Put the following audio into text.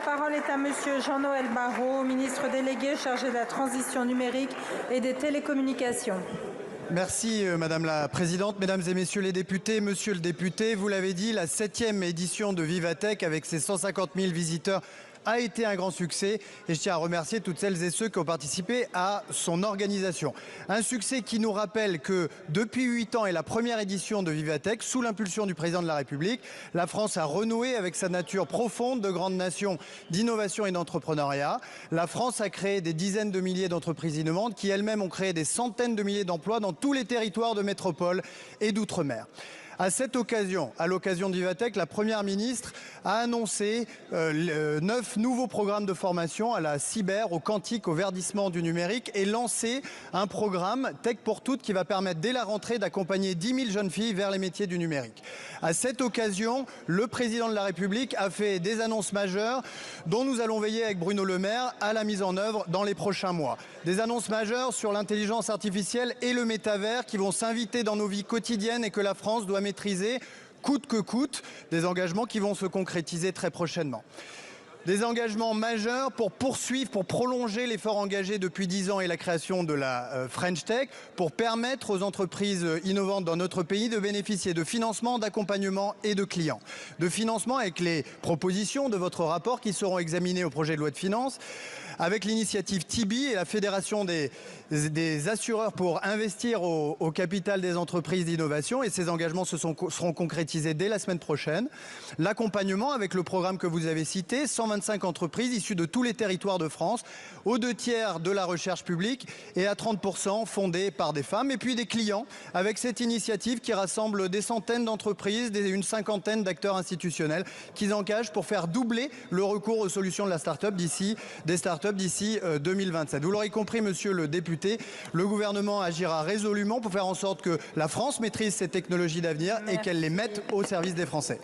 parole est à monsieur Jean-Noël Barrot, ministre délégué chargé de la transition numérique et des télécommunications. Merci Madame la Présidente, Mesdames et Messieurs les députés. Monsieur le député, vous l'avez dit, la 7e édition de Vivatech avec ses 150 000 visiteurs a été un grand succès et je tiens à remercier toutes celles et ceux qui ont participé à son organisation. Un succès qui nous rappelle que depuis 8 ans et la première édition de Vivatech, sous l'impulsion du président de la République, la France a renoué avec sa nature profonde de grande nation d'innovation et d'entrepreneuriat. La France a créé des dizaines de milliers d'entreprises innovantes qui elles-mêmes ont créé des centaines de milliers d'emplois dans tous les territoires de métropole et d'outre-mer. À cette occasion, à l'occasion de Vivatech, la Première ministre a annoncé 9 nouveaux programmes de formation à la cyber, au quantique, au verdissement du numérique et lancé un programme Tech pour toutes qui va permettre dès la rentrée d'accompagner 10 000 jeunes filles vers les métiers du numérique. À cette occasion, le président de la République a fait des annonces majeures dont nous allons veiller avec Bruno Le Maire à la mise en œuvre dans les prochains mois. Des annonces majeures sur l'intelligence artificielle et le métavers qui vont s'inviter dans nos vies quotidiennes et que la France doit maîtriser coûte que coûte, des engagements qui vont se concrétiser très prochainement. Des engagements majeurs pour poursuivre, pour prolonger l'effort engagé depuis 10 ans et la création de la French Tech, pour permettre aux entreprises innovantes dans notre pays de bénéficier de financement, d'accompagnement et de clients. De financement avec les propositions de votre rapport qui seront examinées au projet de loi de finances, avec l'initiative Tibi et la Fédération des assureurs pour investir au capital des entreprises d'innovation et ces engagements seront concrétisés dès la semaine prochaine. L'accompagnement avec le programme que vous avez cité, 125 entreprises issues de tous les territoires de France, aux 2/3 de la recherche publique et à 30% fondées par des femmes. Et puis des clients avec cette initiative qui rassemble des centaines d'entreprises, une cinquantaine d'acteurs institutionnels qui s'engagent pour faire doubler le recours aux solutions de la start-up d'ici 2027. Vous l'aurez compris, monsieur le député, le gouvernement agira résolument pour faire en sorte que la France maîtrise ces technologies d'avenir et qu'elle les mette au service des Français.